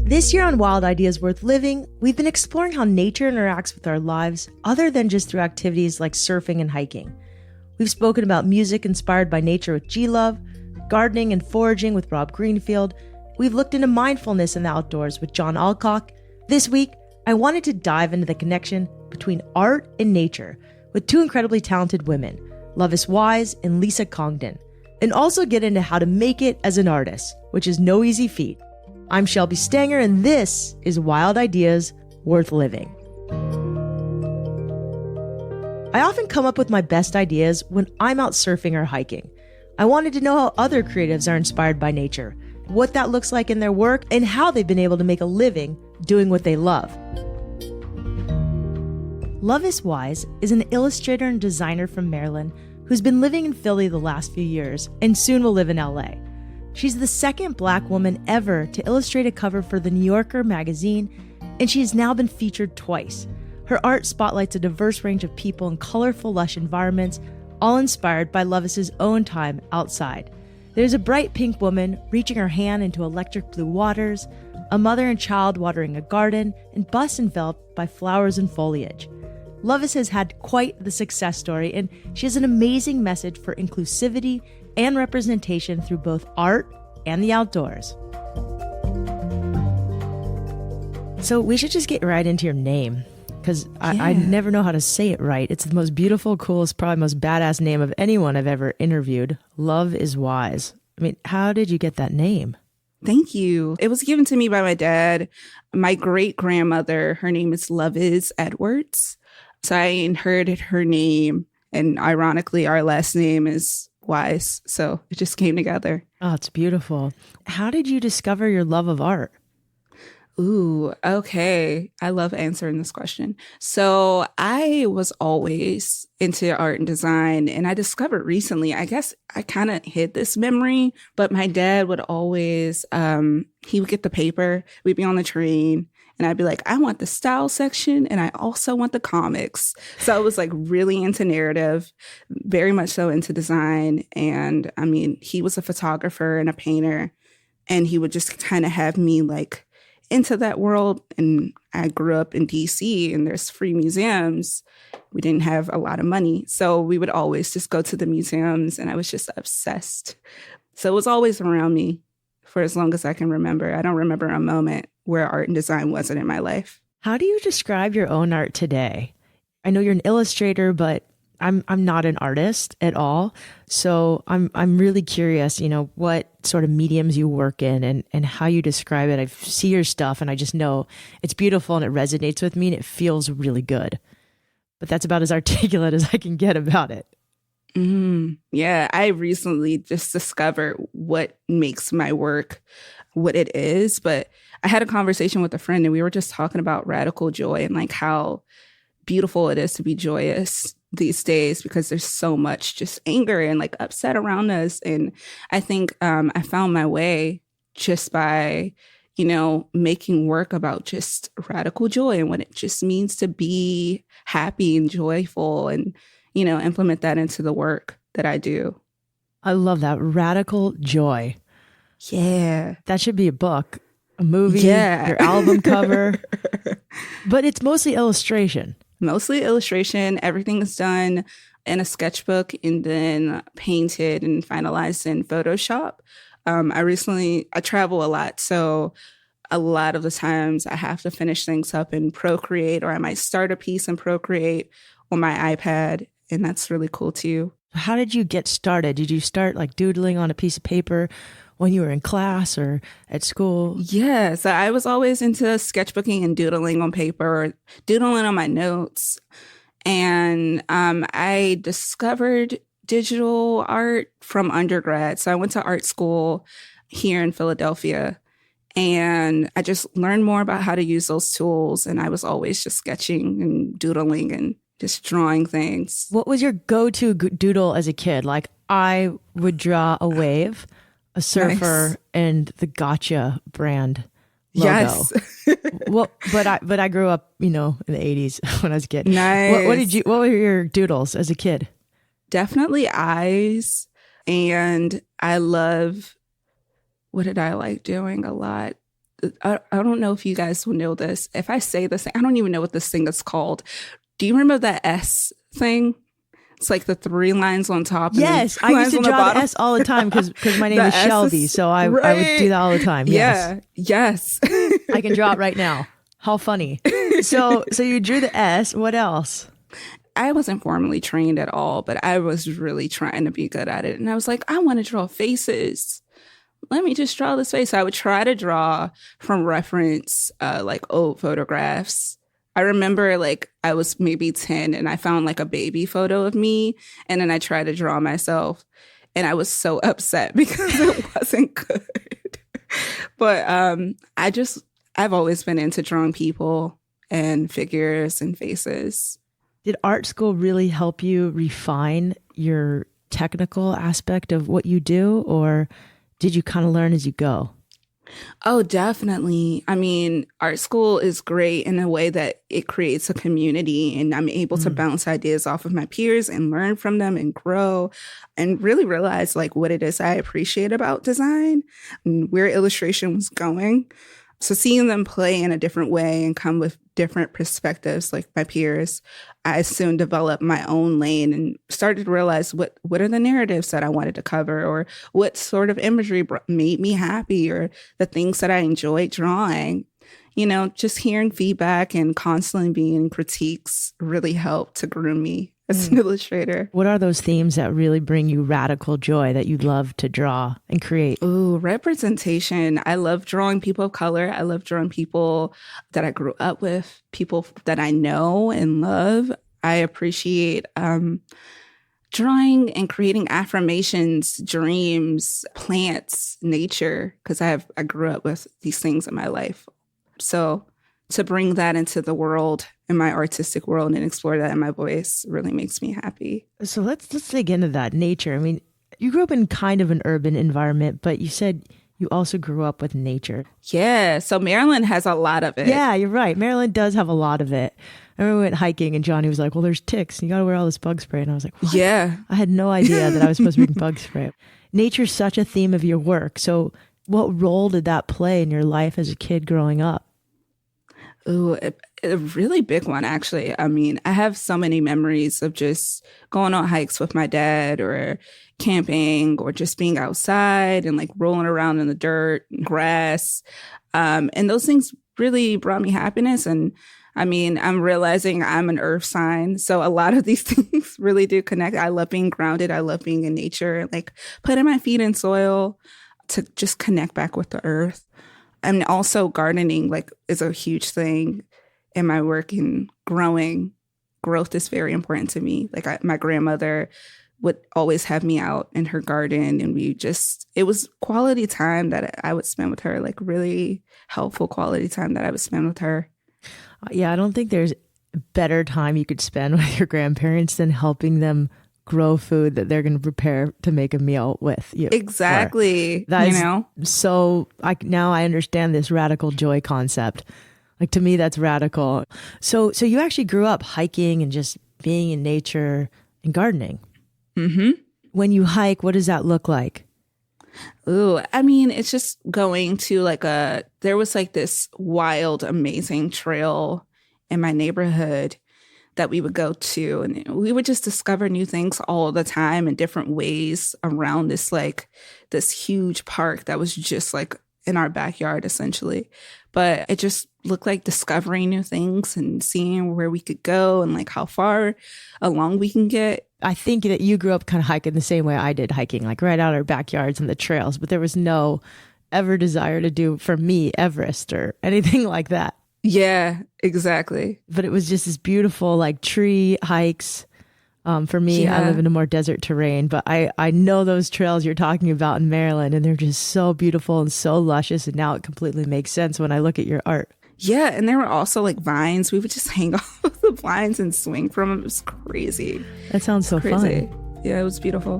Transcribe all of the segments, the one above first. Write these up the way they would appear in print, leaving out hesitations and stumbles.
This year on Wild Ideas Worth Living, we've been exploring how nature interacts with our lives other than just through activities like surfing and hiking. We've spoken about music inspired by nature with G-Love, gardening and foraging with Rob Greenfield. We've looked into mindfulness in the outdoors with John Alcock. This week, I wanted to dive into the connection between art and nature with two incredibly talented women, Loveis Wise and Lisa Congdon, and also get into how to make it as an artist, which is no easy feat. I'm Shelby Stanger, and this is Wild Ideas Worth Living. I often come up with my best ideas when I'm out surfing or hiking. I wanted to know how other creatives are inspired by nature, what that looks like in their work, and how they've been able to make a living doing what they love. Loveis Wise is an illustrator and designer from Maryland who's been living in Philly the last few years and soon will live in LA. She's the second Black woman ever to illustrate a cover for The New Yorker magazine, and she has now been featured twice. Her art spotlights a diverse range of people in colorful, lush environments, all inspired by Loveis's own time outside. There's a bright pink woman reaching her hand into electric blue waters, a mother and child watering a garden, and bus enveloped by flowers and foliage. Loveis has had quite the success story, and she has an amazing message for inclusivity and representation through both art and the outdoors. So we should just get right into your name, because I never know how to say it right. It's the most beautiful, coolest, probably most badass name of anyone I've ever interviewed. Loveis Wise. I mean, how did you get that name? Thank you. It was given to me by my dad. My great-grandmother, her name is Loveis Edwards. So I inherited her name, and ironically, our last name is Wise. So it just came together. Oh, it's beautiful. How did you discover your love of art? Ooh, okay. I love answering this question. So I was always into art and design, and I discovered recently, I guess I kind of hid this memory, but my dad would always, he would get the paper, we'd be on the train, and I'd be like, I want the style section, and I also want the comics. So I was like really into narrative, very much so into design. And I mean, he was a photographer and a painter, and he would just kind of have me like into that world. And I grew up in DC, and there's free museums. We didn't have a lot of money, so we would always just go to the museums, and I was just obsessed. So it was always around me for as long as I can remember. I don't remember a moment where art and design wasn't in my life. How do you describe your own art today? I know you're an illustrator, but I'm not an artist at all. So I'm really curious, what sort of mediums you work in and how you describe it. I see your stuff and I just know it's beautiful and it resonates with me and it feels really good. But that's about as articulate as I can get about it. Yeah, I recently just discovered what makes my work what it is. But I had a conversation with a friend, and we were just talking about radical joy and like how beautiful it is to be joyous these days, because there's so much just anger and like upset around us. And I think I found my way just by, making work about just radical joy and what it just means to be happy and joyful, and implement that into the work that I do. I love that. Radical joy. Yeah. That should be a book, a movie, yeah. Your album cover. But it's mostly illustration. Mostly illustration. Everything is done in a sketchbook and then painted and finalized in Photoshop. I travel a lot, so a lot of the times I have to finish things up in Procreate, or I might start a piece in Procreate on my iPad. And that's really cool too. How did you get started? Did you start like doodling on a piece of paper when you were in class or at school? Yeah, so I was always into sketchbooking and doodling on paper, or doodling on my notes. And I discovered digital art from undergrad. So I went to art school here in Philadelphia, and I just learned more about how to use those tools. And I was always just sketching and doodling and just drawing things. What was your go-to doodle as a kid? Like, I would draw a wave, a surfer, nice, and the Gotcha brand logo. Yes. Well, but I grew up, in the 80s when I was a kid. Nice. What were your doodles as a kid? Definitely eyes. And I love, what did I like doing a lot? I don't know if you guys will know this. If I say this, I don't even know what this thing is called. Do you remember that S thing? It's like the 3 lines on top. Yes, I used to draw the S all the time because my name is Shelby, so I would do that all the time. Yes. Yeah, yes. I can draw it right now. How funny. So you drew the S. What else? I wasn't formally trained at all, but I was really trying to be good at it. And I was like, I want to draw faces. Let me just draw this face. I would try to draw from reference, like old photographs. I remember like I was maybe 10 and I found like a baby photo of me. And then I tried to draw myself. And I was so upset because it wasn't good. But I've always been into drawing people and figures and faces. Did art school really help you refine your technical aspect of what you do, or did you kind of learn as you go? Oh, definitely. I mean, art school is great in a way that it creates a community, and I'm able to bounce ideas off of my peers and learn from them and grow and really realize like what it is I appreciate about design and where illustration was going. So seeing them play in a different way and come with different perspectives like my peers, I soon developed my own lane and started to realize what are the narratives that I wanted to cover, or what sort of imagery made me happy, or the things that I enjoyed drawing. You know, just hearing feedback and constantly being critiques really helped to groom me as an illustrator. What are those themes that really bring you radical joy that you love to draw and create? Ooh, representation. I love drawing people of color. I love drawing people that I grew up with, people that I know and love. I appreciate drawing and creating affirmations, dreams, plants, nature, because I grew up with these things in my life. So to bring that into the world, in my artistic world, and explore that in my voice really makes me happy. So let's dig into that nature. I mean, you grew up in kind of an urban environment, but you said you also grew up with nature. Yeah. So Maryland has a lot of it. Yeah, you're right. Maryland does have a lot of it. I remember we went hiking and Johnny was like, well, there's ticks. You got to wear all this bug spray. And I was like, what? Yeah. I had no idea that I was supposed to bring bug spray. Nature's such a theme of your work. So what role did that play in your life as a kid growing up? Ooh, a really big one, actually. I mean, I have so many memories of just going on hikes with my dad, or camping, or just being outside and like rolling around in the dirt and grass. And those things really brought me happiness. And I mean, I'm realizing I'm an earth sign. So a lot of these things really do connect. I love being grounded. I love being in nature, like putting my feet in soil to just connect back with the earth. And also gardening like is a huge thing in my work, and growth is very important to me. Like my grandmother would always have me out in her garden, and it was quality time that I would spend with her, like really helpful quality time that I would spend with her. Yeah, I don't think there's a better time you could spend with your grandparents than helping them grow food that they're going to prepare to make a meal with you. Exactly. So now I understand this radical joy concept. Like, to me, that's radical. So you actually grew up hiking and just being in nature and gardening. Mm-hmm. When you hike, what does that look like? Ooh, I mean, it's just going to there was like this wild, amazing trail in my neighborhood that we would go to, and we would just discover new things all the time in different ways around this huge park that was just like in our backyard essentially. But it just looked like discovering new things and seeing where we could go and like how far along we can get. I think that you grew up kind of hiking the same way I did, hiking like right out our backyards and the trails, but there was no ever desire to do, for me, Everest or anything like that. Yeah, exactly. But it was just this beautiful like tree hikes. For me, I live in a more desert terrain, but I know those trails you're talking about in Maryland, and they're just so beautiful and so luscious. And now it completely makes sense when I look at your art. Yeah, and there were also like vines. We would just hang off of the vines and swing from them. It was crazy. That sounds so fun. Yeah, it was beautiful.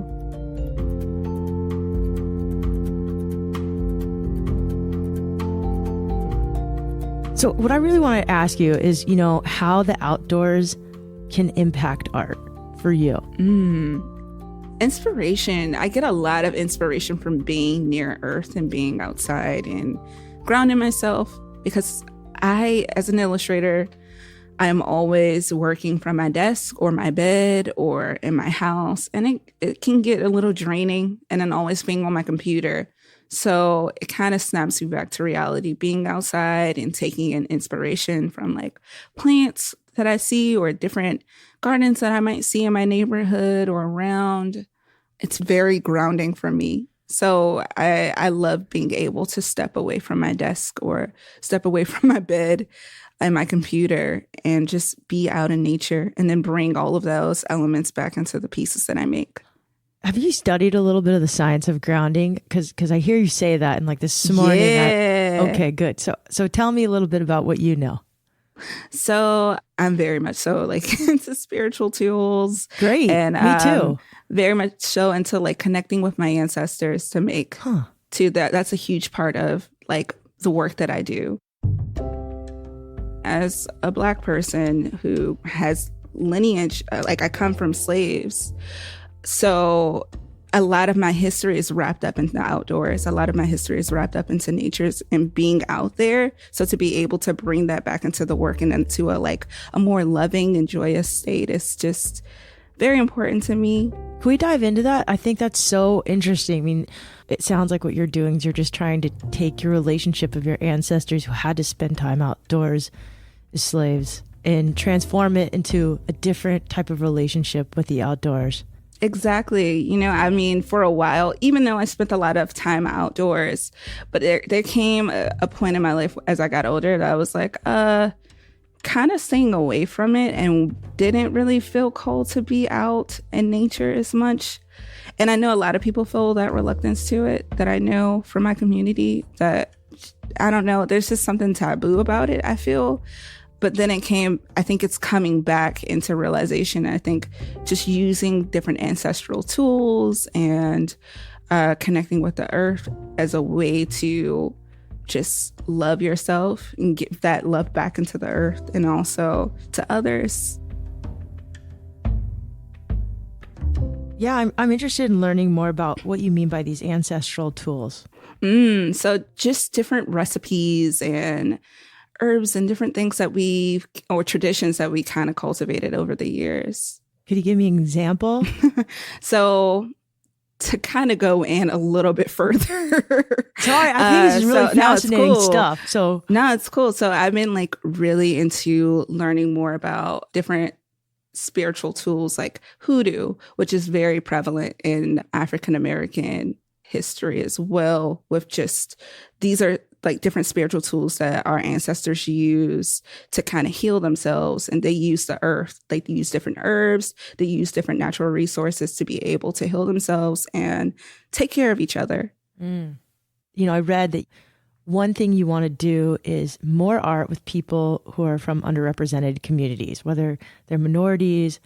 So what I really want to ask you is, how the outdoors can impact art for you. Inspiration. I get a lot of inspiration from being near earth and being outside and grounding myself, because as an illustrator, I'm always working from my desk or my bed or in my house, and it can get a little draining, and then always being on my computer. So it kind of snaps me back to reality, being outside and taking in inspiration from like plants that I see or different gardens that I might see in my neighborhood or around. It's very grounding for me. So I love being able to step away from my desk or step away from my bed and my computer and just be out in nature, and then bring all of those elements back into the pieces that I make. Have you studied a little bit of the science of grounding? Because I hear you say that, and like this morning. Yeah. Okay, good. So tell me a little bit about what you know. So I'm very much so like into spiritual tools. Great. And me too. Very much so into like connecting with my ancestors to make to that. That's a huge part of like the work that I do. As a Black person who has lineage, like I come from slaves. So a lot of my history is wrapped up in the outdoors. A lot of my history is wrapped up into natures and being out there. So to be able to bring that back into the work and into a more loving and joyous state is just very important to me. Can we dive into that? I think that's so interesting. I mean, it sounds like what you're doing is you're just trying to take your relationship of your ancestors who had to spend time outdoors as slaves and transform it into a different type of relationship with the outdoors. Exactly. You know, I mean, for a while, even though I spent a lot of time outdoors, but there came a point in my life as I got older that I was like, kind of staying away from it and didn't really feel called to be out in nature as much. And I know a lot of people feel that reluctance to it, that I know from my community, that I don't know, there's just something taboo about it, I feel. But then I think it's coming back into realization. I think just using different ancestral tools and connecting with the earth as a way to just love yourself and give that love back into the earth and also to others. Yeah, I'm interested in learning more about what you mean by these ancestral tools. So just different recipes and herbs and different things or traditions that we kind of cultivated over the years. Could you give me an example? So to kind of go in a little bit further. Sorry, I think this is really fascinating stuff. No, it's cool. So I've been like really into learning more about different spiritual tools like hoodoo, which is very prevalent in African American history as well, with just these are like different spiritual tools that our ancestors use to kind of heal themselves. And they use the earth, like they use different herbs, they use different natural resources to be able to heal themselves and take care of each other. You know, I read that one thing you want to do is more art with people who are from underrepresented communities, whether they're minorities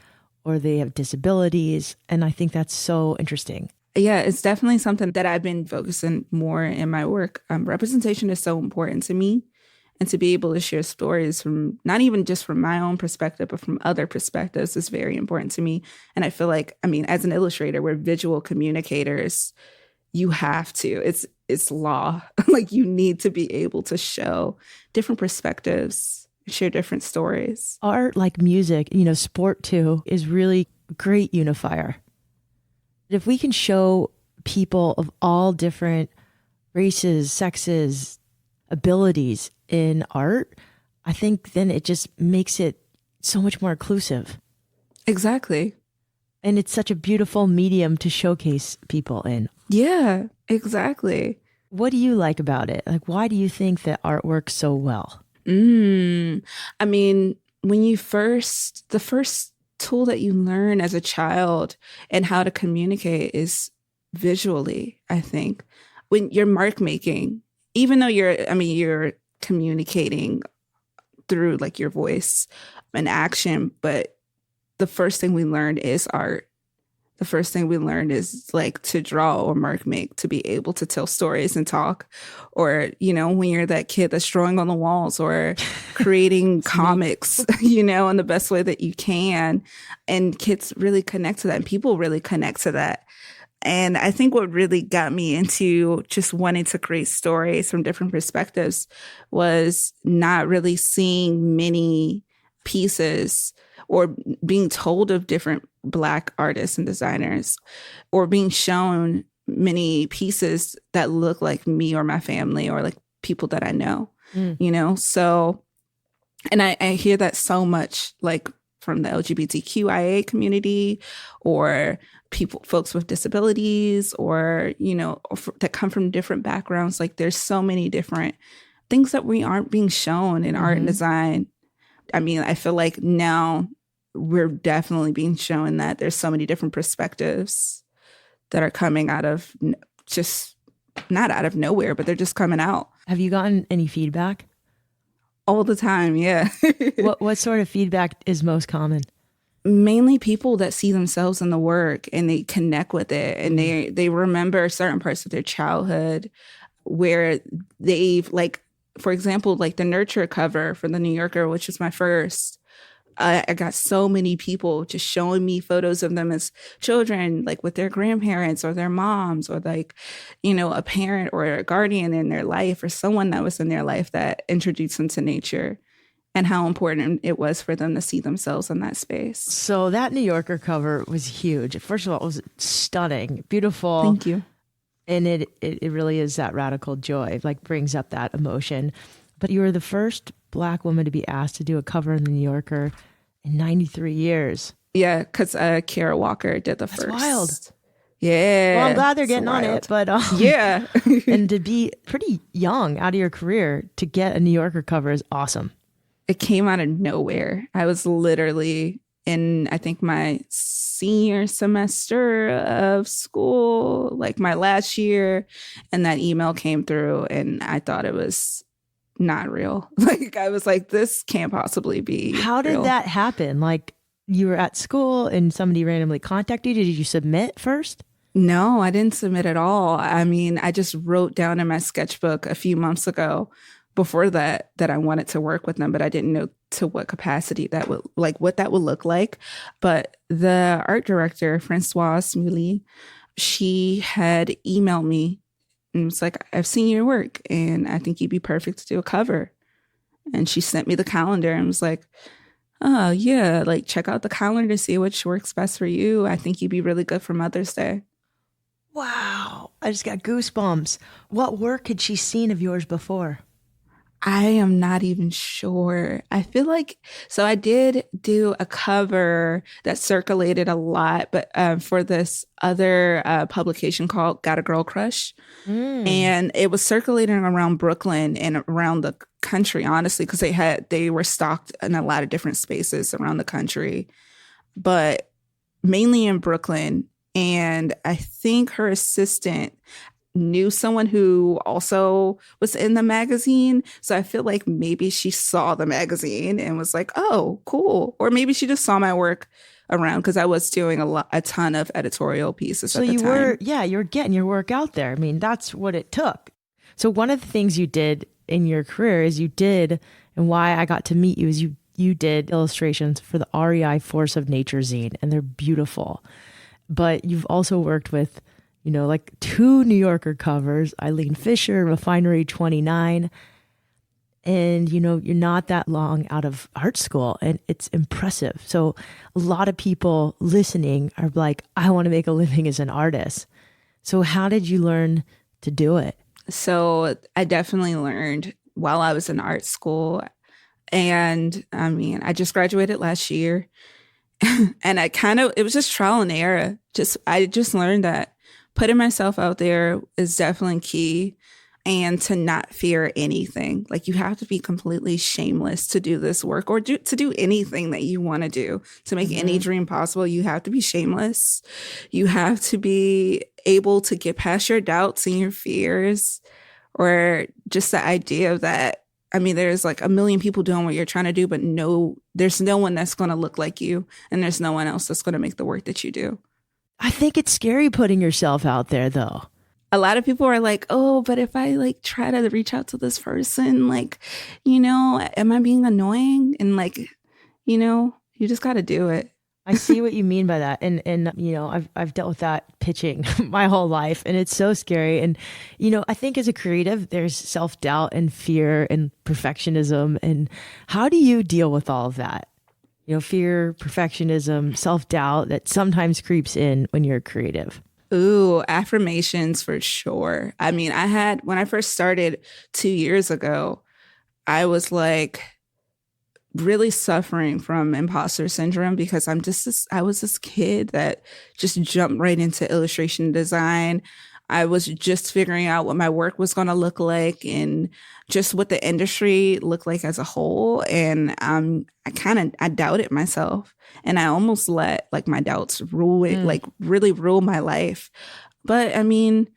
or they have disabilities. And I think that's so interesting. Yeah, it's definitely something that I've been focusing more in my work. Representation is so important to me, and to be able to share stories from not even just from my own perspective, but from other perspectives is very important to me. And I feel like, I mean, as an illustrator, we're visual communicators. You have to. It's law. Like you need to be able to show different perspectives, share different stories. Art, like music, you know, sport too, is really a great unifier. If we can show people of all different races, sexes, abilities in art, I think then it just makes it so much more inclusive. Exactly. And it's such a beautiful medium to showcase people in. Yeah, exactly. What do you like about it? Like, why do you think that art works so well? I mean, when the first tool that you learn as a child and how to communicate is visually, I think. When you're mark making, even though you're communicating through like your voice and action, but the first thing we learn is art. The first thing we learn is like to draw or mark make, to be able to tell stories and talk. Or, you know, when you're that kid that's drawing on the walls or creating comics, you know, in the best way that you can. And kids really connect to that and people really connect to that. And I think what really got me into just wanting to create stories from different perspectives was not really seeing many pieces or being told of different Black artists and designers, or being shown many pieces that look like me or my family or like people that I know, So, and I hear that so much, like from the LGBTQIA community or folks with disabilities or, that come from different backgrounds. Like there's so many different things that we aren't being shown in art and design. I mean, I feel like now we're definitely being shown that there's so many different perspectives that are coming out of just not out of nowhere, but they're just coming out. Have you gotten any feedback? All the time, yeah. What sort of feedback is most common? Mainly people that see themselves in the work and they connect with it, and they remember certain parts of their childhood where they've, like, for example, like the Nurture cover for the New Yorker, which was my first. I got so many people just showing me photos of them as children, like with their grandparents or their moms or like, a parent or a guardian in their life or someone that was in their life that introduced them to nature, and how important it was for them to see themselves in that space. So that New Yorker cover was huge. First of all, it was stunning, beautiful. Thank you. And it really is that radical joy, like brings up that emotion. But you were the first Black woman to be asked to do a cover in the New Yorker in 93 years. Yeah, because Kara Walker did the first. That's wild. Yeah. Well, I'm glad they're getting on it, but yeah. And to be pretty young out of your career to get a New Yorker cover is awesome. It came out of nowhere. I was literally in, I think, my senior semester of school, like my last year, and that email came through, and I thought it was not real. Like, I was like, this can't possibly be How did real. that happen? Like, you were at school and somebody randomly contacted you. Did you submit first? No, I didn't submit at all. I mean, I just wrote down in my sketchbook a few months ago before that I wanted to work with them, but I didn't know to what capacity that would, like, what that would look like. But the art director, Francoise Mouly, she had emailed me and was like, I've seen your work and I think you'd be perfect to do a cover. And she sent me the calendar and was like, oh, yeah, like, check out the calendar to see which works best for you. I think you'd be really good for Mother's Day. Wow. I just got goosebumps. What work had she seen of yours before? I am not even sure. I feel like, so I did do a cover that circulated a lot, but for this other publication called Got a Girl Crush. And it was circulating around Brooklyn and around the country, honestly, because they were stocked in a lot of different spaces around the country, but mainly in Brooklyn. And I think her assistant knew someone who also was in the magazine. So I feel like maybe she saw the magazine and was like, oh, cool. Or maybe she just saw my work around because I was doing a ton of editorial pieces at the time. So you were getting your work out there. I mean, that's what it took. So one of the things you did in your career is and why I got to meet you is you did illustrations for the REI Force of Nature zine, and they're beautiful. But you've also worked with, like 2 New Yorker covers, Eileen Fisher, Refinery 29. And, you're not that long out of art school, and it's impressive. So a lot of people listening are like, I want to make a living as an artist. So how did you learn to do it? So I definitely learned while I was in art school. And I mean, I just graduated last year. And it was just trial and error. I just learned that putting myself out there is definitely key, and to not fear anything. Like, you have to be completely shameless to do this work, or to do anything that you want to do, to make any dream possible. You have to be shameless. You have to be able to get past your doubts and your fears, or just the idea that, I mean, there's like a million people doing what you're trying to do, but there's no one that's going to look like you, and there's no one else that's going to make the work that you do. I think it's scary putting yourself out there, though. A lot of people are like, oh, but if I like try to reach out to this person, like, am I being annoying? And like, you just got to do it. I see what you mean by that. And you know, I've dealt with that pitching my whole life, and it's so scary. And you know, I think as a creative there's self-doubt and fear and perfectionism. And how do you deal with all of that? You know, fear, perfectionism, self-doubt that sometimes creeps in when you're creative. Ooh, affirmations for sure. I mean, when I first started 2 years ago, I was like really suffering from imposter syndrome because I was this kid that just jumped right into illustration design. I was just figuring out what my work was going to look like and just what the industry looked like as a whole. And I doubted myself, and I almost let like my doubts rule it, like really rule my life. But I mean,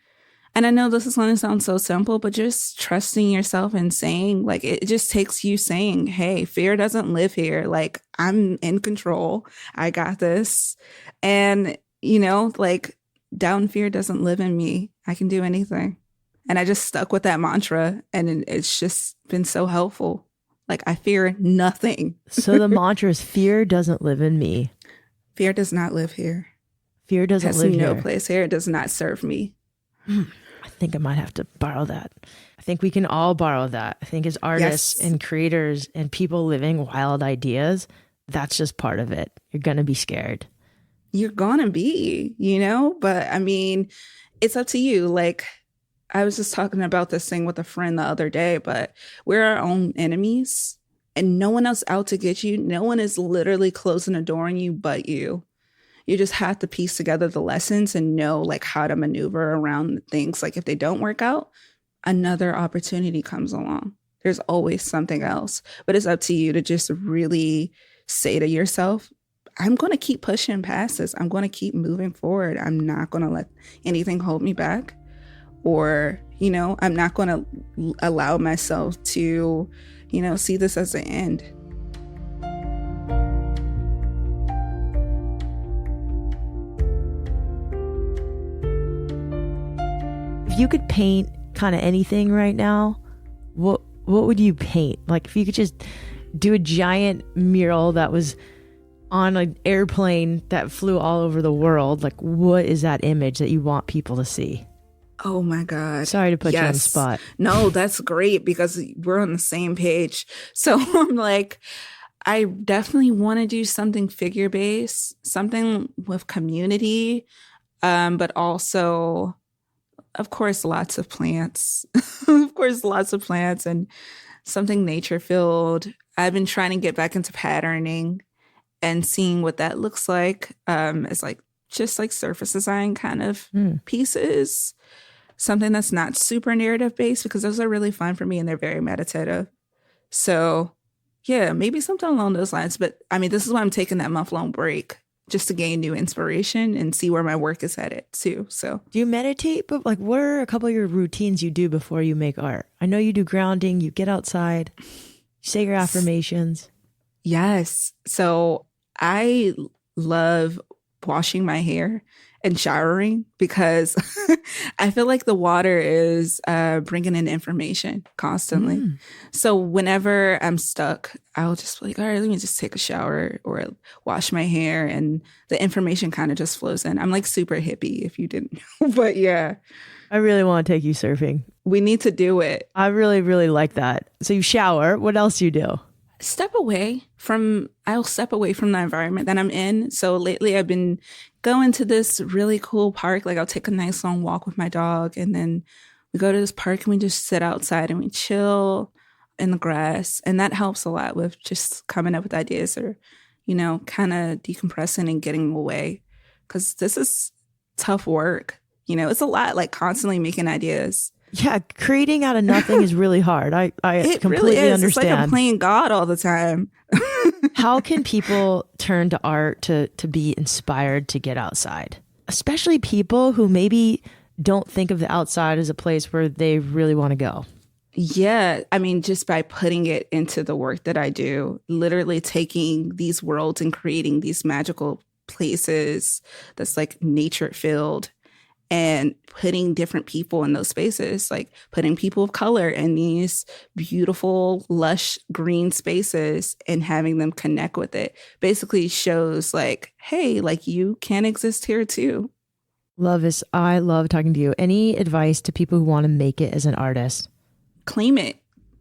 and I know this is going to sound so simple, but just trusting yourself and saying, like, it just takes you saying, hey, fear doesn't live here. Like, I'm in control. I got this. And, you know, like, doubt and fear doesn't live in me. I can do anything. And I just stuck with that mantra, and it's just been so helpful. Like, I fear nothing. So the mantra is fear doesn't live in me. Fear does not live here. Fear doesn't live here. It has no place here. It does not serve me. I think I might have to borrow that. I think we can all borrow that. I think as artists and creators and people living wild ideas, that's just part of it. You're going to be scared. You're going to be, you know, but I mean, it's up to you. Like, I was just talking about this thing with a friend the other day, but we're our own enemies and no one else out to get you. No one is literally closing a door on you but you. You just have to piece together the lessons and know like how to maneuver around things. Like if they don't work out, another opportunity comes along. There's always something else, but it's up to you to just really say to yourself, I'm going to keep pushing past this. I'm going to keep moving forward. I'm not going to let anything hold me back. Or, you know, I'm not going to allow myself to, you know, see this as the end. If you could paint kind of anything right now, what would you paint? Like if you could just do a giant mural that was on an airplane that flew all over the world, like what is that image that you want people to see? Oh my God. Sorry to put you on the spot. No, that's great because we're on the same page. So I'm like, I definitely want to do something figure-based, something with community, but also, of course, lots of plants. Of course, lots of plants and something nature-filled. I've been trying to get back into patterning and seeing what that looks like as like just like surface design kind of pieces. Something that's not super narrative based because those are really fun for me and they're very meditative. So yeah, maybe something along those lines. But I mean, this is why I'm taking that month-long break just to gain new inspiration and see where my work is headed too. So do you meditate? But like, what are a couple of your routines you do before you make art? I know you do grounding, you get outside, you say your affirmations. Yes. So I love washing my hair and showering because I feel like the water is bringing in information constantly. So whenever I'm stuck, I'll just be like, all right, let me just take a shower or wash my hair. And the information kind of just flows in. I'm like super hippie if you didn't know, but yeah. I really want to take you surfing. We need to do it. I really, really like that. So you shower. What else do you do? I'll step away from the environment that I'm in. So lately I've been going to this really cool park. Like I'll take a nice long walk with my dog and then we go to this park and we just sit outside and we chill in the grass. And that helps a lot with just coming up with ideas or, you know, kind of decompressing and getting away. Because this is tough work. You know, it's a lot like constantly making ideas. Yeah, creating out of nothing is really hard. I completely really is. understand. It's like I'm playing God all the time. How can people turn to art to be inspired to get outside? Especially people who maybe don't think of the outside as a place where they really want to go. Yeah, I mean, just by putting it into the work that I do, literally taking these worlds and creating these magical places that's like nature filled and putting different people in those spaces, like putting people of color in these beautiful, lush green spaces and having them connect with it basically shows like, hey, like you can exist here too. Loveis, I love talking to you. Any advice to people who want to make it as an artist? Claim it.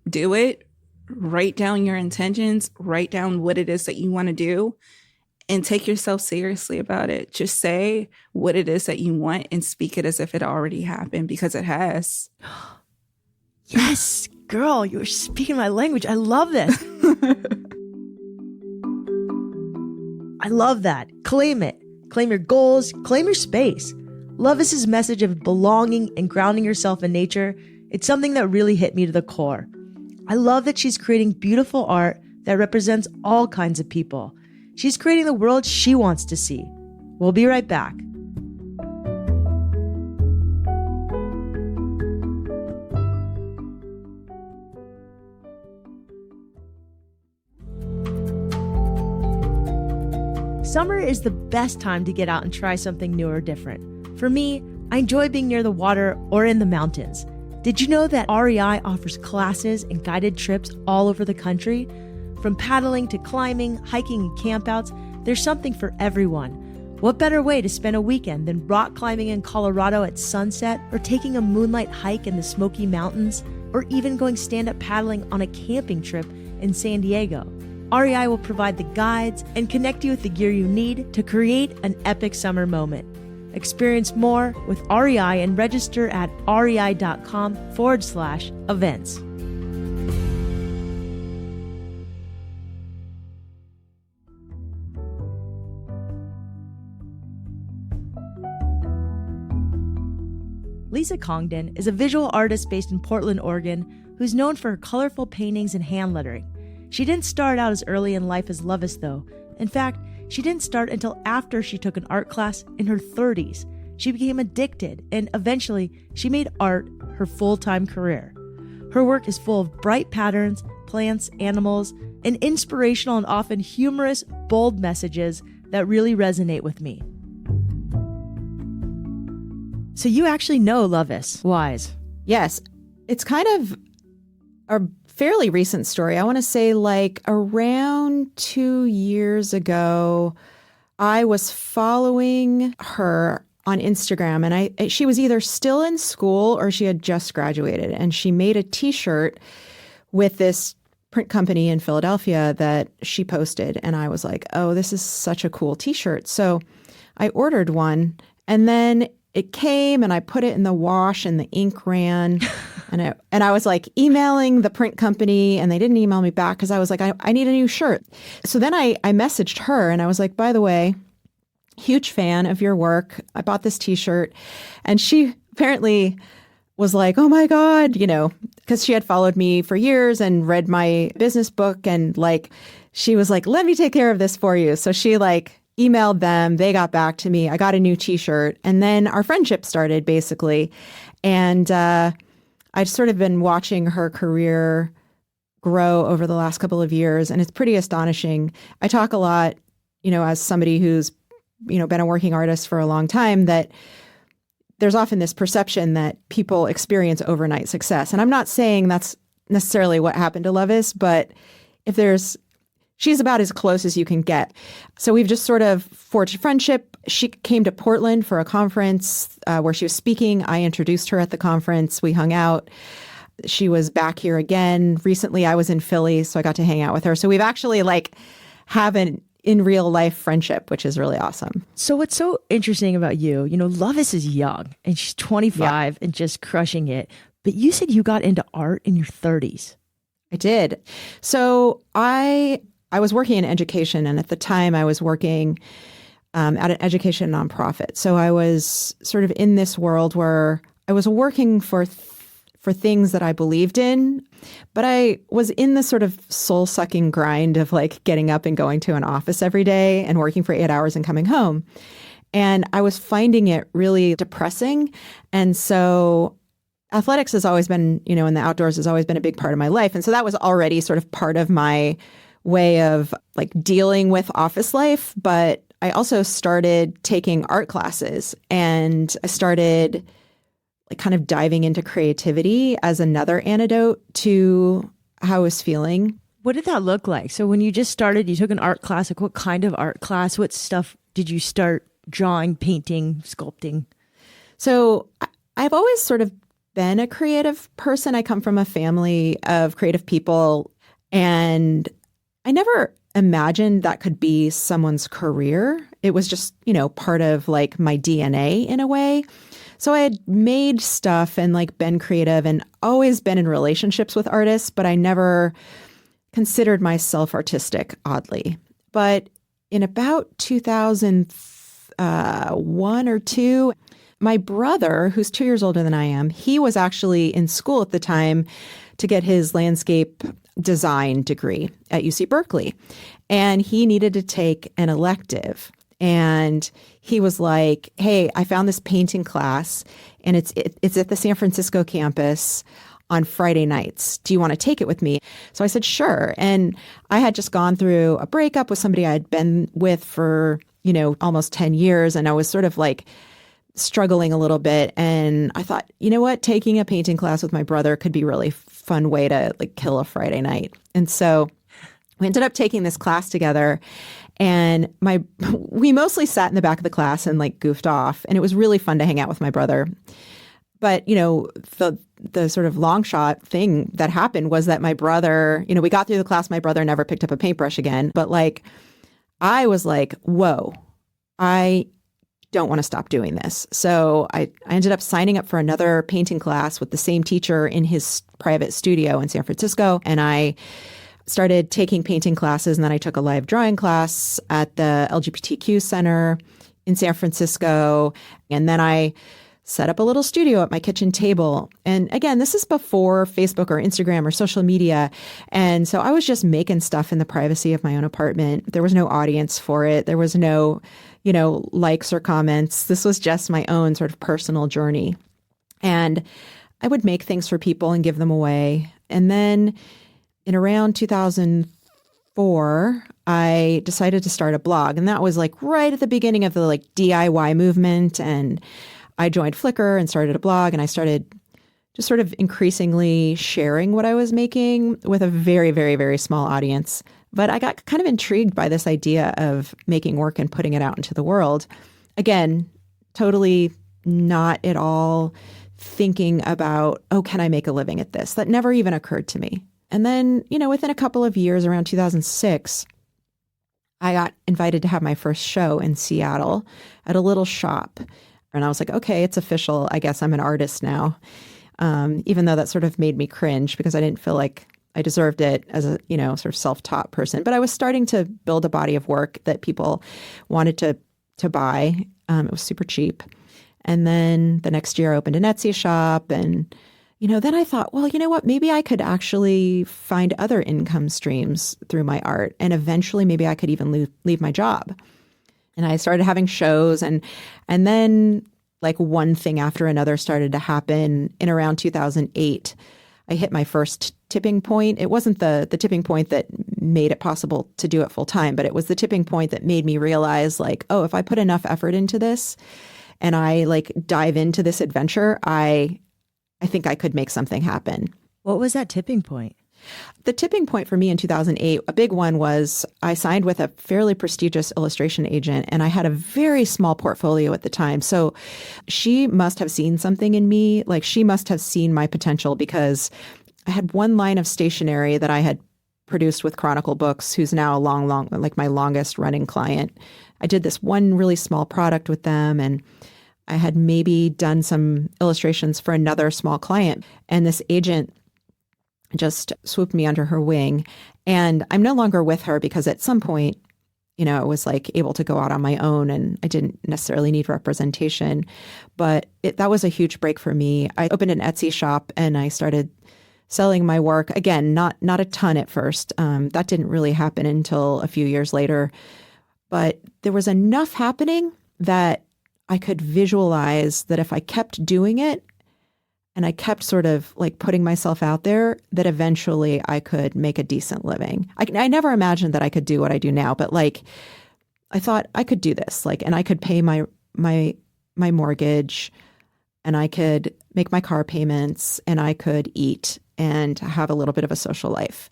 Do it. Write down your intentions. Write down what it is that you want to do. And take yourself seriously about it. Just say what it is that you want and speak it as if it already happened, because it has. Yes, girl, you're speaking my language. I love this. I love that. Claim it. Claim your goals. Claim your space. Loveis' message of belonging and grounding yourself in nature, it's something that really hit me to the core. I love that she's creating beautiful art that represents all kinds of people. She's creating the world she wants to see. We'll be right back. Summer is the best time to get out and try something new or different. For me, I enjoy being near the water or in the mountains. Did you know that REI offers classes and guided trips all over the country? From paddling to climbing, hiking, and campouts, there's something for everyone. What better way to spend a weekend than rock climbing in Colorado at sunset, or taking a moonlight hike in the Smoky Mountains, or even going stand-up paddling on a camping trip in San Diego? REI will provide the guides and connect you with the gear you need to create an epic summer moment. Experience more with REI and register at rei.com/events. Lisa Congdon is a visual artist based in Portland, Oregon, who's known for her colorful paintings and hand lettering. She didn't start out as early in life as Loveis, though. In fact, she didn't start until after she took an art class in her 30s. She became addicted, and eventually, she made art her full-time career. Her work is full of bright patterns, plants, animals, and inspirational and often humorous, bold messages that really resonate with me. So you actually know Loveis Wise. Yes. It's kind of a fairly recent story. I want to say like around 2 years ago, I was following her on Instagram, and she was either still in school or she had just graduated, and she made a t-shirt with this print company in Philadelphia that she posted. And I was like, oh, this is such a cool t-shirt. So I ordered one, and then it came and I put it in the wash and the ink ran. And I was like emailing the print company, and they didn't email me back because I was like, I need a new shirt. So then I messaged her and I was like, by the way, huge fan of your work. I bought this t-shirt. And she apparently was like, oh my God, because she had followed me for years and read my business book. And like, she was like, let me take care of this for you. So she like emailed them. They got back to me. I got a new t-shirt. And then our friendship started basically. And I've sort of been watching her career grow over the last couple of years. And it's pretty astonishing. I talk a lot, as somebody who's, been a working artist for a long time, that there's often this perception that people experience overnight success. And I'm not saying that's necessarily what happened to Loveis, but she's about as close as you can get. So we've just sort of forged a friendship. She came to Portland for a conference where she was speaking. I introduced her at the conference. We hung out. She was back here again. Recently, I was in Philly, so I got to hang out with her. So we've actually have an in real life friendship, which is really awesome. So what's so interesting about you, Loveis is young and she's 25 and just crushing it. But you said you got into art in your 30s. I did. So I was working in education, and at the time I was working at an education nonprofit. So I was sort of in this world where I was working for things that I believed in, but I was in the sort of soul-sucking grind of getting up and going to an office every day and working for 8 hours and coming home. And I was finding it really depressing. And so athletics has always been, and the outdoors has always been a big part of my life. And so that was already sort of part of my way of dealing with office life. But I also started taking art classes, and I started like kind of diving into creativity as another antidote to how I was feeling. What did that look like? So when you just started, you took an art class. Like what kind of art class? What stuff did you start drawing, painting, sculpting? So I've always sort of been a creative person. I come from a family of creative people, and I never imagined that could be someone's career. It was just, part of like my DNA in a way. So I had made stuff and like been creative and always been in relationships with artists, but I never considered myself artistic, oddly. But in about 2001 or two, my brother, who's 2 years older than I am, he was actually in school at the time to get his landscape design degree at UC Berkeley. And he needed to take an elective. And he was like, hey, I found this painting class, and it's at the San Francisco campus on Friday nights. Do you want to take it with me? So I said, sure. And I had just gone through a breakup with somebody I had been with for, almost 10 years. And I was sort of like struggling a little bit. And I thought, you know what, taking a painting class with my brother could be a really fun way to like kill a Friday night. And so we ended up taking this class together. And we mostly sat in the back of the class and like goofed off. And it was really fun to hang out with my brother. But, the sort of long shot thing that happened was that my brother, we got through the class, my brother never picked up a paintbrush again. But like, I was like, whoa, I don't want to stop doing this. So I ended up signing up for another painting class with the same teacher in his private studio in San Francisco. And I started taking painting classes, and then I took a live drawing class at the LGBTQ Center in San Francisco. And then I set up a little studio at my kitchen table. And again, this is before Facebook or Instagram or social media. And so I was just making stuff in the privacy of my own apartment. There was no audience for it. There was no, likes or comments. This was just my own sort of personal journey. And I would make things for people and give them away. And then in around 2004, I decided to start a blog. And that was like right at the beginning of the like DIY movement. And I joined Flickr and started a blog, and I started just sort of increasingly sharing what I was making with a very, very, very small audience. But I got kind of intrigued by this idea of making work and putting it out into the world. Again, totally not at all thinking about, oh, can I make a living at this? That never even occurred to me. And then, within a couple of years, around 2006, I got invited to have my first show in Seattle at a little shop. And I was like, okay, it's official. I guess I'm an artist now. Even though that sort of made me cringe because I didn't feel like I deserved it as a, sort of self-taught person. But I was starting to build a body of work that people wanted to buy. It was super cheap. And then the next year I opened an Etsy shop. And, then I thought, well, you know what? Maybe I could actually find other income streams through my art. And eventually maybe I could even leave my job. And I started having shows, and then like one thing after another started to happen. In around 2008, I hit my first tipping point. It wasn't the tipping point that made it possible to do it full time, but it was the tipping point that made me realize like, oh, if I put enough effort into this and I like dive into this adventure, I think I could make something happen. What was that tipping point? The tipping point for me in 2008, a big one was I signed with a fairly prestigious illustration agent, and I had a very small portfolio at the time. So she must have seen something in me. Like she must have seen my potential because I had one line of stationery that I had produced with Chronicle Books, who's now like my longest running client. I did this one really small product with them, and I had maybe done some illustrations for another small client. And this agent just swooped me under her wing. And I'm no longer with her because at some point, I was like able to go out on my own and I didn't necessarily need representation. But that was a huge break for me. I opened an Etsy shop and I started selling my work. Again, not a ton at first. That didn't really happen until a few years later. But there was enough happening that I could visualize that if I kept doing it, and I kept sort of like putting myself out there, that eventually I could make a decent living. I never imagined that I could do what I do now, but like I thought I could do this, like, and I could pay my mortgage, and I could make my car payments, and I could eat and have a little bit of a social life.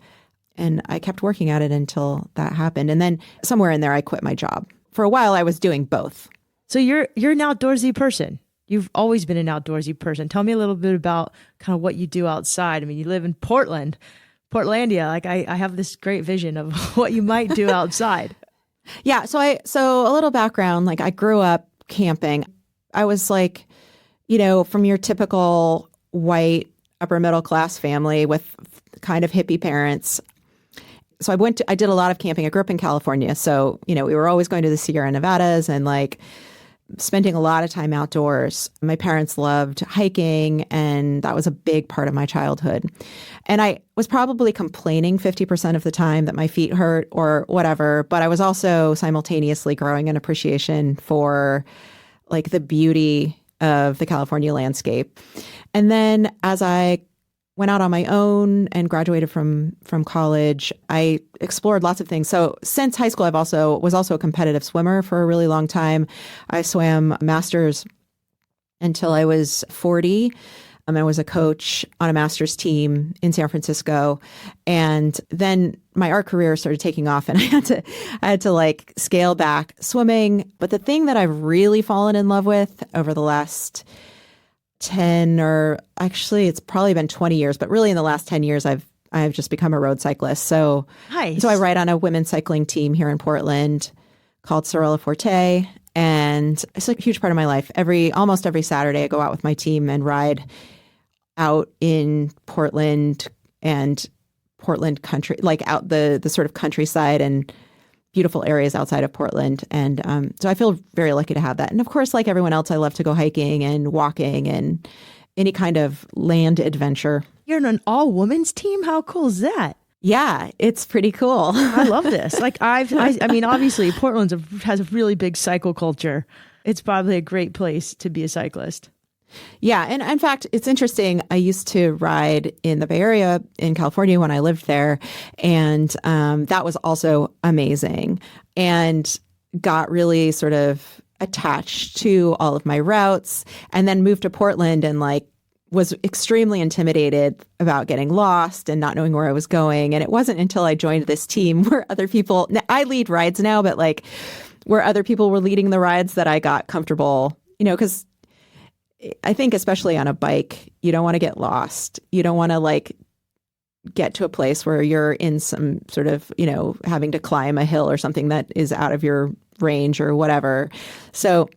And I kept working at it until that happened. And then somewhere in there, I quit my job. For a while, I was doing both. So you're an outdoorsy person. You've always been an outdoorsy person. Tell me a little bit about kind of what you do outside. I mean, you live in Portlandia. Like I have this great vision of what you might do outside. Yeah. So a little background, like I grew up camping. I was like, from your typical white upper middle class family with kind of hippie parents. So I did a lot of camping. I grew up in California. So, we were always going to the Sierra Nevadas and like spending a lot of time outdoors. My parents loved hiking, and that was a big part of my childhood. And I was probably complaining 50% of the time that my feet hurt or whatever, but I was also simultaneously growing an appreciation for like the beauty of the California landscape. And then as I went out on my own and graduated from college, I explored lots of things. So since high school, was also a competitive swimmer for a really long time. I swam masters until I was 40. I was a coach on a master's team in San Francisco. And then my art career started taking off, and I had to like scale back swimming. But the thing that I've really fallen in love with over the last 10, or actually it's probably been 20 years, but really in the last 10 years, I've just become a road cyclist. So, nice. So I ride on a women's cycling team here in Portland called Sorella Forte. And it's like a huge part of my life. Almost every Saturday I go out with my team and ride out in Portland and Portland country, like out the sort of countryside and beautiful areas outside of Portland. And so I feel very lucky to have that. And of course, like everyone else, I love to go hiking and walking and any kind of land adventure. You're on an all-women's team? How cool is that? Yeah, it's pretty cool. I love this. Like I mean, obviously Portland has a really big cycle culture. It's probably a great place to be a cyclist. Yeah. And in fact, it's interesting. I used to ride in the Bay Area in California when I lived there. And that was also amazing, and got really sort of attached to all of my routes, and then moved to Portland and like was extremely intimidated about getting lost and not knowing where I was going. And it wasn't until I joined this team where I lead rides now, but like where other people were leading the rides that I got comfortable, because I think especially on a bike, you don't want to get lost. You don't want to like get to a place where you're in some sort of, having to climb a hill or something that is out of your range or whatever. So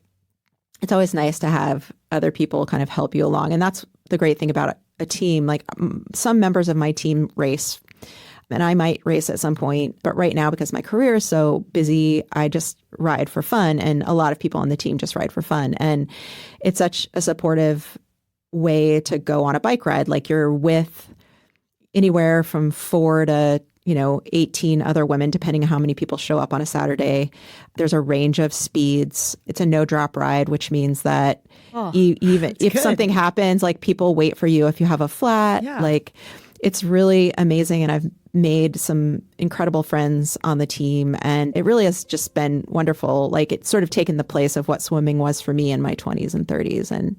it's always nice to have other people kind of help you along. And that's the great thing about a team. Like some members of my team race, and I might race at some point, but right now, because my career is so busy, I just ride for fun. And a lot of people on the team just ride for fun. And it's such a supportive way to go on a bike ride. Like you're with anywhere from 4 to 18 other women, depending on how many people show up on a Saturday. There's a range of speeds. It's a no drop ride, which means that even if good. Something happens, like people wait for you if you have a flat. Yeah. Like it's really amazing. And I've made some incredible friends on the team, and it really has just been wonderful. Like it's sort of taken the place of what swimming was for me in my 20s and 30s. And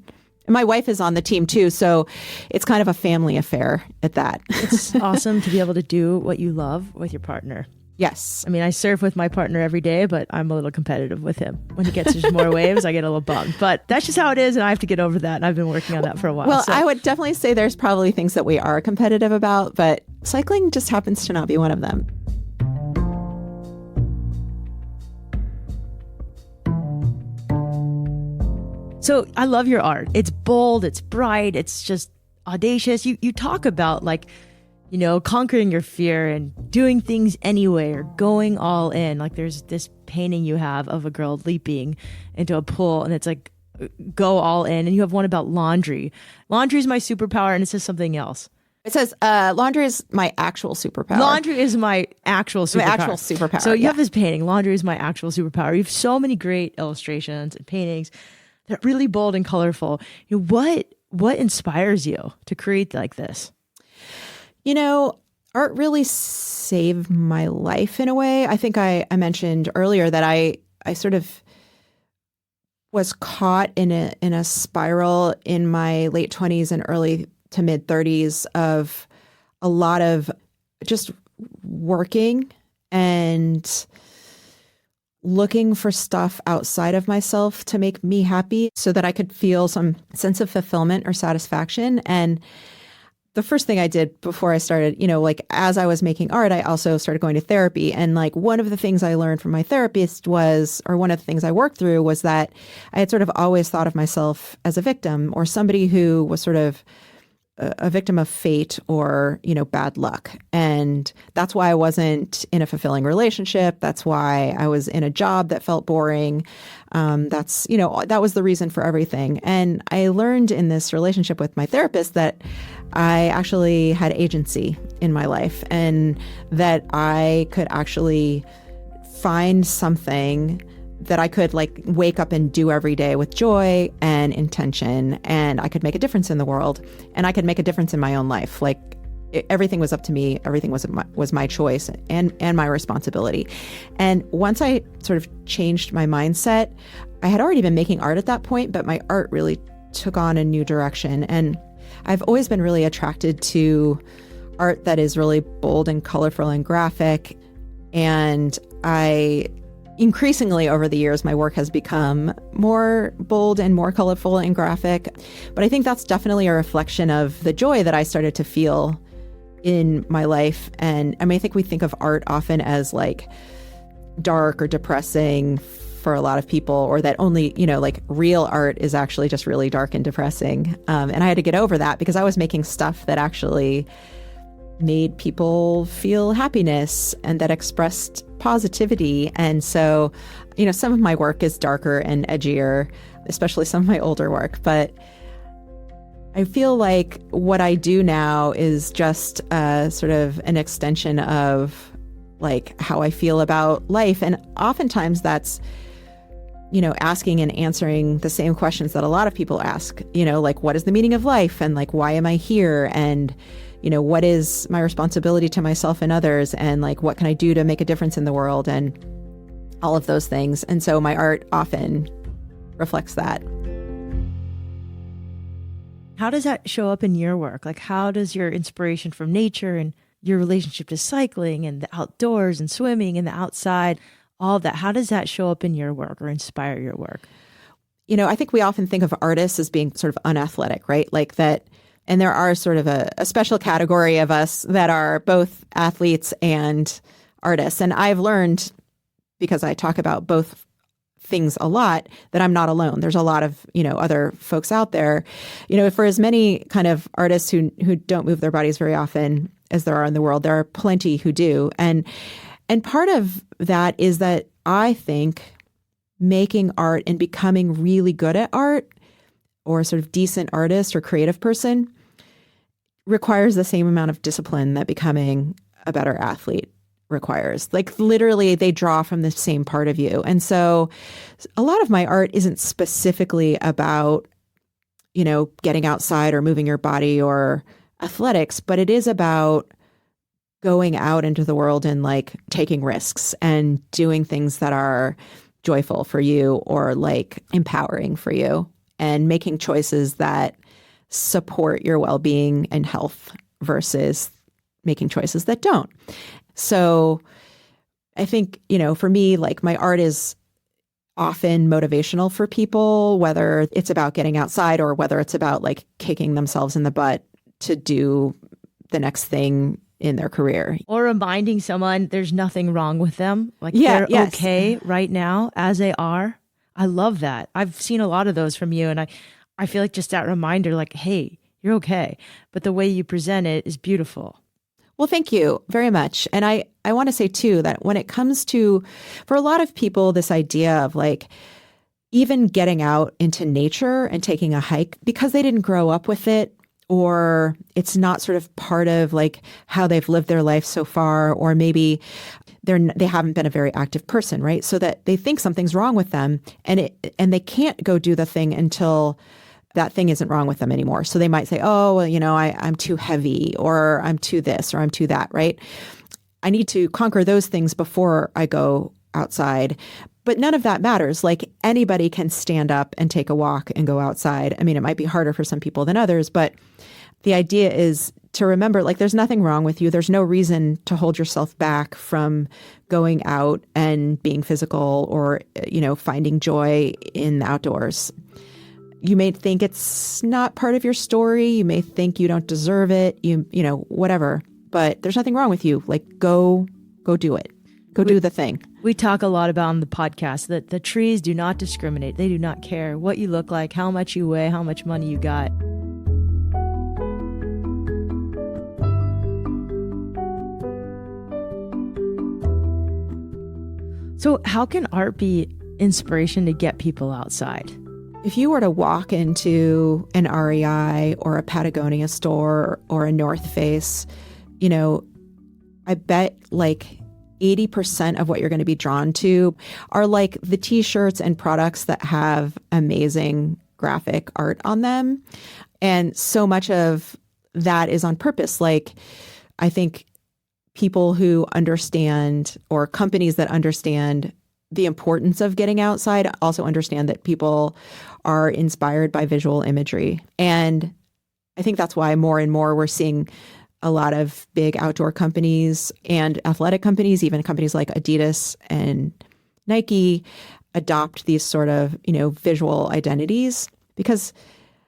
my wife is on the team too, so it's kind of a family affair at that. It's awesome to be able to do what you love with your partner. Yes. I mean, I surf with my partner every day, but I'm a little competitive with him. When he gets more waves, I get a little bummed. But that's just how it is, and I have to get over that. And I've been working on that for a while. Well, so. I would definitely say there's probably things that we are competitive about, but cycling just happens to not be one of them. So I love your art. It's bold, it's bright, it's just audacious. You talk about like, conquering your fear and doing things anyway or going all in. Like there's this painting you have of a girl leaping into a pool, and it's like, go all in. And you have one about laundry. Laundry is my superpower, and it says something else. It says laundry is my actual superpower. Laundry is my actual superpower. My actual superpower. So you have this painting, laundry is my actual superpower. You have so many great illustrations and paintings. They're really bold and colorful. What inspires you to create like this? Art really saved my life in a way. I think I mentioned earlier that I I sort of was caught in a spiral in my late 20s and early to mid 30s of a lot of just working and looking for stuff outside of myself to make me happy so that I could feel some sense of fulfillment or satisfaction. And the first thing I did before I started, like as I was making art, I also started going to therapy. And like one of the things I learned from my therapist was, or one of the things I worked through was that I had sort of always thought of myself as a victim or somebody who was sort of a victim of fate or, bad luck. And that's why I wasn't in a fulfilling relationship. That's why I was in a job that felt boring. That was the reason for everything. And I learned in this relationship with my therapist that I actually had agency in my life and that I could actually find something that I could like wake up and do every day with joy and intention, and I could make a difference in the world, and I could make a difference in my own life. Like everything was up to me. Everything was my choice and my responsibility. And once I sort of changed my mindset, I had already been making art at that point, but my art really took on a new direction. And I've always been really attracted to art that is really bold and colorful and graphic. And increasingly over the years, my work has become more bold and more colorful and graphic. But I think that's definitely a reflection of the joy that I started to feel in my life. And I think we think of art often as like dark or depressing for a lot of people, or that only, like real art is actually just really dark and depressing. And I had to get over that because I was making stuff that actually made people feel happiness and that expressed positivity. And so, some of my work is darker and edgier, especially some of my older work. But I feel like what I do now is just sort of an extension of like how I feel about life. And oftentimes that's, asking and answering the same questions that a lot of people ask, like what is the meaning of life? And like, why am I here? And what is my responsibility to myself and others? And like, what can I do to make a difference in the world? And all of those things. And so my art often reflects that. How does that show up in your work? Like, how does your inspiration from nature and your relationship to cycling and the outdoors and swimming and the outside, all of that, how does that show up in your work or inspire your work? I think we often think of artists as being sort of unathletic, right? Like that. And there are sort of a special category of us that are both athletes and artists. And I've learned, because I talk about both things a lot, that I'm not alone. There's a lot of, other folks out there. For as many kind of artists who don't move their bodies very often as there are in the world, there are plenty who do. And part of that is that I think making art and becoming really good at art, or a sort of decent artist or creative person, requires the same amount of discipline that becoming a better athlete requires. Like literally they draw from the same part of you. And so a lot of my art isn't specifically about, getting outside or moving your body or athletics, but it is about going out into the world and like taking risks and doing things that are joyful for you or like empowering for you, and making choices that support your well-being and health versus making choices that don't. So I think, for me, like my art is often motivational for people, whether it's about getting outside or whether it's about like kicking themselves in the butt to do the next thing in their career. Or reminding someone there's nothing wrong with them. Like they're okay right now as they are. I love that. I've seen a lot of those from you. And I feel like just that reminder, like, hey, you're okay. But the way you present it is beautiful. Well, thank you very much. And I want to say too, that when it comes to, for a lot of people, this idea of like, even getting out into nature and taking a hike, because they didn't grow up with it, or it's not sort of part of like how they've lived their life so far, or maybe they haven't been a very active person, right? So that they think something's wrong with them, and they can't go do the thing until that thing isn't wrong with them anymore. So they might say, oh, well, I'm too heavy, or I'm too this, or I'm too that, right? I need to conquer those things before I go outside. But none of that matters. Like anybody can stand up and take a walk and go outside. I mean, it might be harder for some people than others, but the idea is to remember, like, there's nothing wrong with you. There's no reason to hold yourself back from going out and being physical or, finding joy in the outdoors. You may think it's not part of your story. You may think you don't deserve it, whatever, but there's nothing wrong with you. Like, go do it. Go do the thing. We talk a lot about on the podcast that the trees do not discriminate. They do not care what you look like, how much you weigh, how much money you got. So how can art be inspiration to get people outside? If you were to walk into an REI or a Patagonia store or a North Face, I bet like 80% of what you're going to be drawn to are like the t-shirts and products that have amazing graphic art on them. And so much of that is on purpose. Like, I think people who understand, or companies that understand the importance of getting outside, also understand that people are inspired by visual imagery. And I think that's why more and more we're seeing a lot of big outdoor companies and athletic companies, even companies like Adidas and Nike, adopt these sort of, visual identities. Because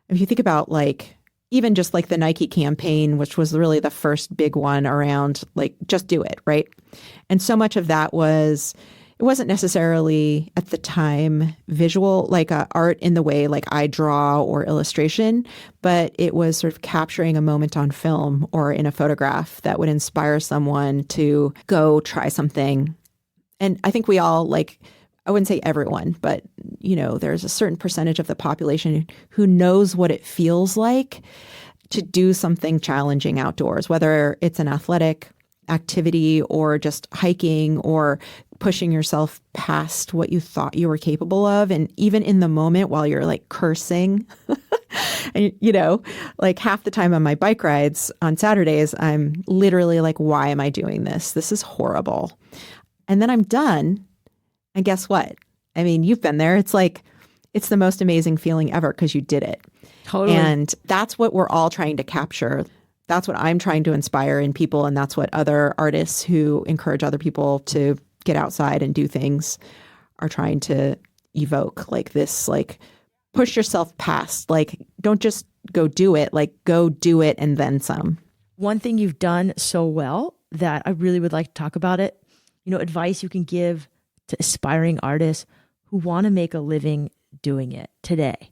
if you think about like, even just like the Nike campaign, which was really the first big one around like, just do it, right? And so much of that it wasn't necessarily at the time visual, like art in the way like I draw or illustration, but it was sort of capturing a moment on film or in a photograph that would inspire someone to go try something. And I think we all, like, I wouldn't say everyone, but, there's a certain percentage of the population who knows what it feels like to do something challenging outdoors, whether it's an athletic activity or just hiking or pushing yourself past what you thought you were capable of. And even in the moment while you're like cursing, and, like half the time on my bike rides on Saturdays, I'm literally like, why am I doing this? This is horrible. And then I'm done. And guess what? I mean, you've been there. It's like, it's the most amazing feeling ever because you did it. Totally. And that's what we're all trying to capture. That's what I'm trying to inspire in people. And that's what other artists who encourage other people to get outside and do things are trying to evoke. Like this, like, push yourself past, like, don't just go do it, like, go do it and then some. One thing you've done so well that I really would like to talk about it, advice you can give to aspiring artists who want to make a living doing it today.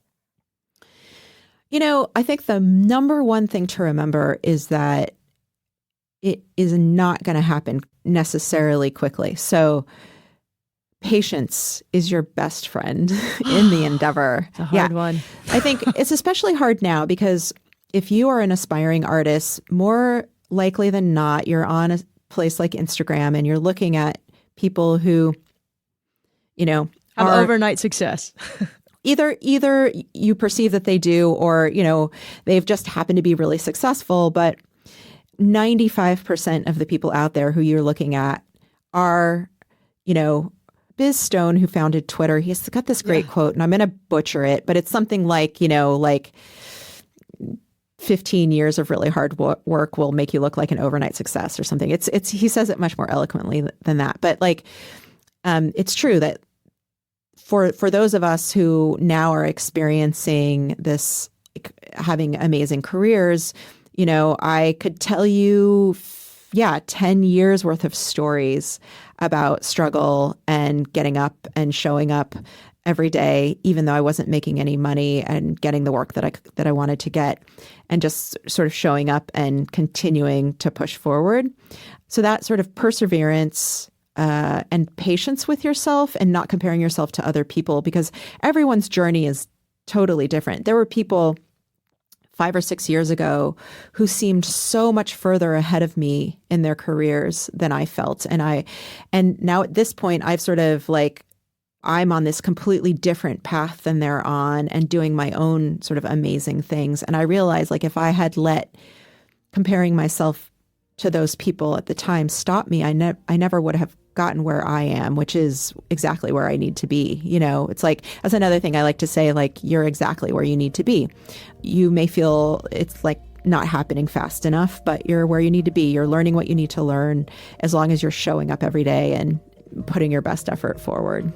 I think the number one thing to remember is that it is not going to happen necessarily quickly. So patience is your best friend in the endeavor. It's a hard one. I think it's especially hard now because if you are an aspiring artist, more likely than not, you're on a place like Instagram and you're looking at people who, have overnight success. Either you perceive that they do, or, they've just happened to be really successful. But 95% of the people out there who you're looking at are, Biz Stone, who founded Twitter, he's got this great quote, and I'm going to butcher it, but it's something like, like 15 years of really hard work will make you look like an overnight success or something. It's he says it much more eloquently than that. But like, it's true that for those of us who now are experiencing this, like, having amazing careers, I could tell you, 10 years worth of stories about struggle and getting up and showing up every day, even though I wasn't making any money, and getting the work that I wanted to get, and just sort of showing up and continuing to push forward. So that sort of perseverance and patience with yourself, and not comparing yourself to other people, because everyone's journey is totally different. There were people 5 or 6 years ago who seemed so much further ahead of me in their careers than I felt. And now at this point, I've sort of like, I'm on this completely different path than they're on, and doing my own sort of amazing things. And I realized, like, if I had let comparing myself to those people at the time stop me, I never would have gotten where I am, which is exactly where I need to be. You know, it's like, that's another thing I like to say, like, you're exactly where you need to be. You may feel it's like not happening fast enough, but you're where you need to be. You're learning what you need to learn as long as you're showing up every day and putting your best effort forward.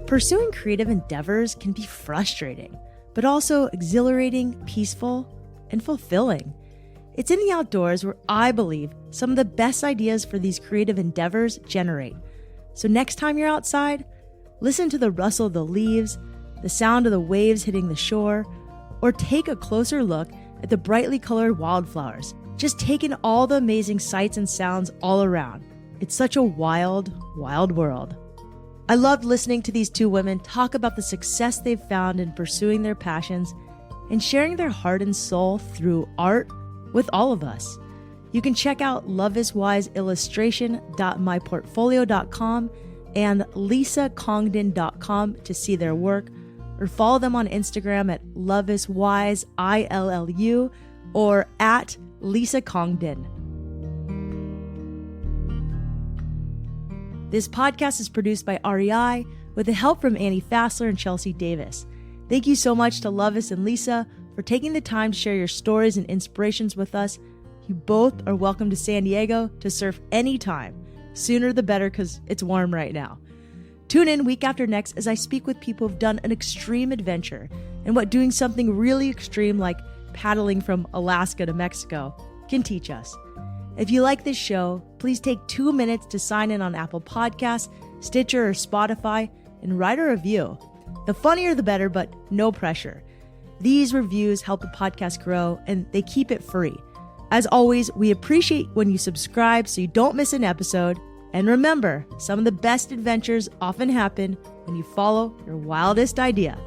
Pursuing creative endeavors can be frustrating, but also exhilarating, peaceful, and fulfilling. It's in the outdoors where I believe some of the best ideas for these creative endeavors generate. So next time you're outside, listen to the rustle of the leaves, the sound of the waves hitting the shore, or take a closer look at the brightly colored wildflowers. Just take in all the amazing sights and sounds all around. It's such a wild, wild world. I loved listening to these two women talk about the success they've found in pursuing their passions and sharing their heart and soul through art with all of us. You can check out Loveis Wise illustration.myportfolio.com and lisacongdon.com to see their work, or follow them on Instagram at Loveis Wise, ILLU, or at Lisa Congdon. This podcast is produced by REI with the help from Annie Fassler and Chelsea Davis. Thank you so much to Loveis and Lisa for taking the time to share your stories and inspirations with us. You both are welcome to San Diego to surf anytime. Sooner the better, because it's warm right now. Tune in week after next as I speak with people who've done an extreme adventure and what doing something really extreme like paddling from Alaska to Mexico can teach us. If you like this show, please take 2 minutes to sign in on Apple Podcasts, Stitcher, or Spotify and write a review. The funnier the better, but no pressure. These reviews help the podcast grow and they keep it free. As always, we appreciate when you subscribe so you don't miss an episode. And remember, some of the best adventures often happen when you follow your wildest idea.